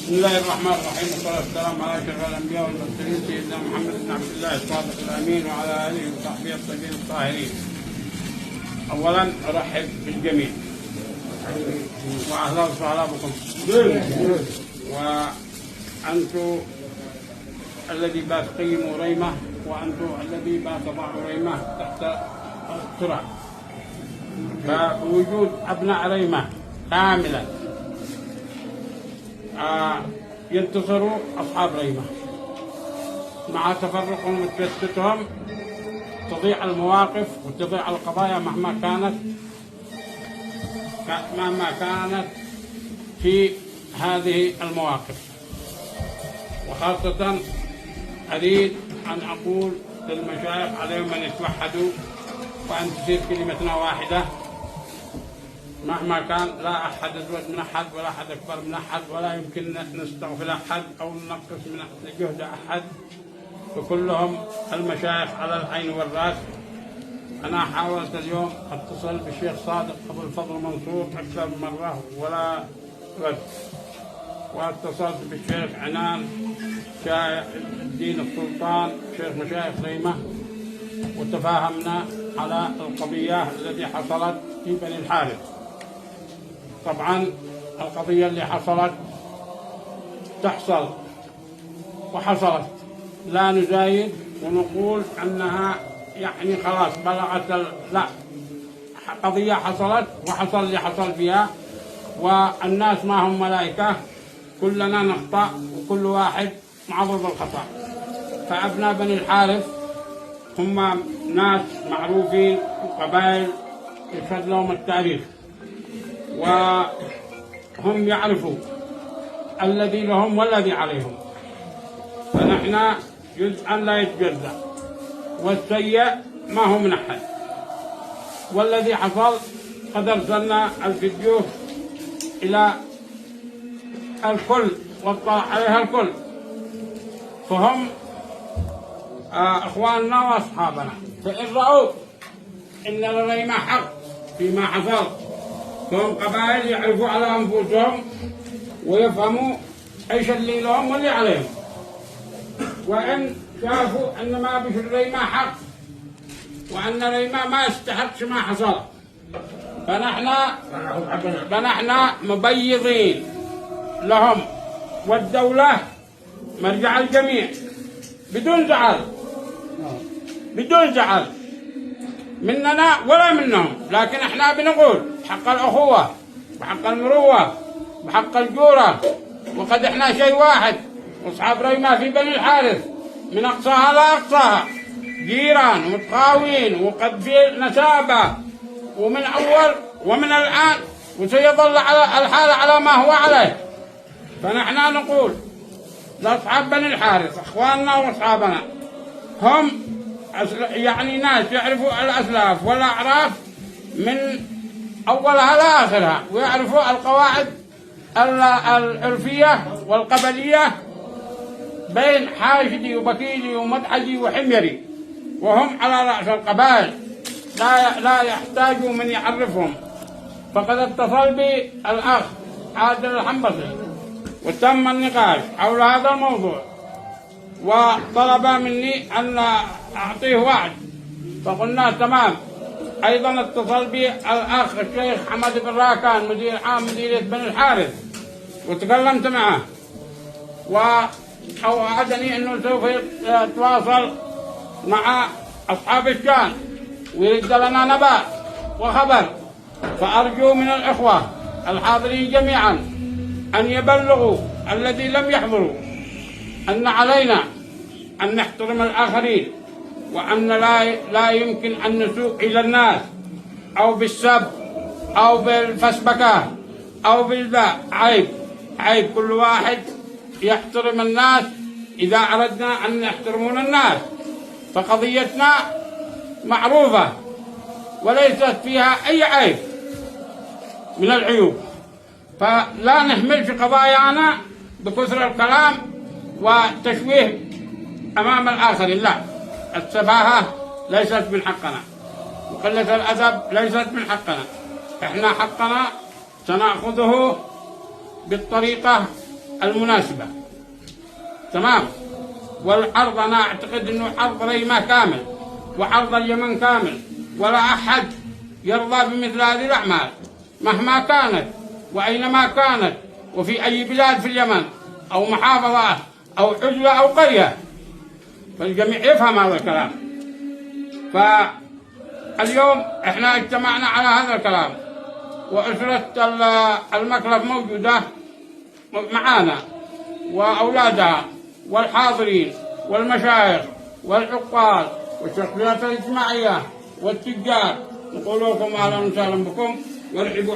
بسم الله الرحمن الرحيم، والصلاة والسلام على أشرف الأنبياء والمرسلين سيدنا محمد بن عبد الله الصادق الأمين وعلى آله وصحبه الطيبين الطاهرين. أولا أرحب بالجميع وأهلا وسهلا بكم. وأنتم الذي بات قيموا ريمة، وأنتم الذي بات ضعوا ريمة تحت التراب. فوجود أبناء ريمة كاملا ينتصروا أصحاب ريمة، مع تفرقهم وتشتتهم تضيع المواقف وتضيع القضايا مهما كانت في هذه المواقف. وخاصة أريد أن أقول للمشايخ عليهم أن يتوحدوا وأن تصير كلمتنا واحدة، مهما كان لا أحد أزود من أحد ولا أحد أكبر من أحد، ولا يمكن نستغفل أحد أو ننقص من جهد أحد، فكلهم المشايخ على العين والرأس. أنا حاولت اليوم أتصل بالشيخ صادق أبو الفضل منصور أكثر من مرة ولا رد، واتصلت بالشيخ عنان شايخ الدين السلطان شيخ مشايخ ريمة، وتفاهمنا على القضية التي حصلت في بني الحارث. طبعا القضية اللي حصلت تحصل وحصلت، لا نزايد ونقول أنها يعني خلاص بلغت لا، قضية حصلت وحصل اللي حصل فيها، والناس ما هم ملائكة، كلنا نخطأ وكل واحد معرض للخطأ. فأبناء بني الحارث هم ناس معروفين وقبائل يشهد لهم التاريخ، وهم يعرفوا الذي لهم والذي عليهم، فنحن جزءا لا يتجزأ، والسيء ما هو من أحد. والذي حصل قد أرسلنا الفيديو إلى الكل واطلع عليها الكل، فهم أخواننا وأصحابنا، فإن رأوا إن لدينا حق فيما حصل، فهم قبائل يعرفوا على أنفسهم ويفهموا إيش اللي لهم واللي عليهم. وإن شافوا أن ما بش الريمة حق وأن الريمة ما يستحقش ما حصل، فنحن مبيضين لهم، والدولة مرجع الجميع بدون زعل مننا ولا منهم. لكن احنا بنقول حق الأخوة وحق المروة وحق الجورة، وقد احنا شيء واحد، واصحاب ريمة في بني الحارث من أقصاها لا أقصاها جيران ومتقاوين، وقد في نسابة ومن أول ومن الآن، وسيظل على الحال على ما هو عليه. فنحن نقول لأصحاب بني الحارث أخواننا وأصحابنا، هم يعني ناس يعرفوا الأسلاف والأعراف من أولها لآخرها، ويعرفوا القواعد العرفية والقبلية بين حاشدي وبكيلي ومدحجي وحميري، وهم على رأس القبائل، لا يحتاجوا من يعرفهم. فقد اتصل بي الأخ عادل الحنبصي وتم النقاش حول هذا الموضوع، وطلب مني أن أعطيه وعد، فقلنا تمام. أيضا اتصل بي الأخ الشيخ حمد بن راكان مدير عام مديرية بني الحارث، وتكلمت معه ووعدني أنه سوف يتواصل مع أصحاب الشان ويرد لنا نبأ وخبر. فأرجو من الإخوة الحاضرين جميعا أن يبلغوا الذي لم يحضروا أن علينا أن نحترم الآخرين، وأن لا يمكن أن نسوء إلى الناس أو بالسب أو بالفسبكة أو بالباء. عيب كل واحد يحترم الناس إذا أردنا أن يحترمون الناس. فقضيتنا معروفة وليست فيها أي عيب من العيوب، فلا نهمل في قضايانا بكثر الكلام وتشويه أمام الآخرين. لا، السفاهة ليست من حقنا، وقلة الأدب ليست من حقنا. إحنا حقنا سنأخذه بالطريقة المناسبة. تمام. والعرض أنا أعتقد أنه عرض ريمة كامل وعرض اليمن كامل، ولا أحد يرضى بمثل هذه الأعمال مهما كانت وأينما كانت وفي أي بلاد في اليمن أو محافظة أو عزلة أو قرية، فالجميع يفهم هذا الكلام. فاليوم احنا اجتمعنا على هذا الكلام، وأسرة المكلف موجودة معانا وأولادها والحاضرين والمشايخ والعقال والشخصيات الاجتماعية والتجار. نقول لكم أهلا وسهلا بكم، وارحبوا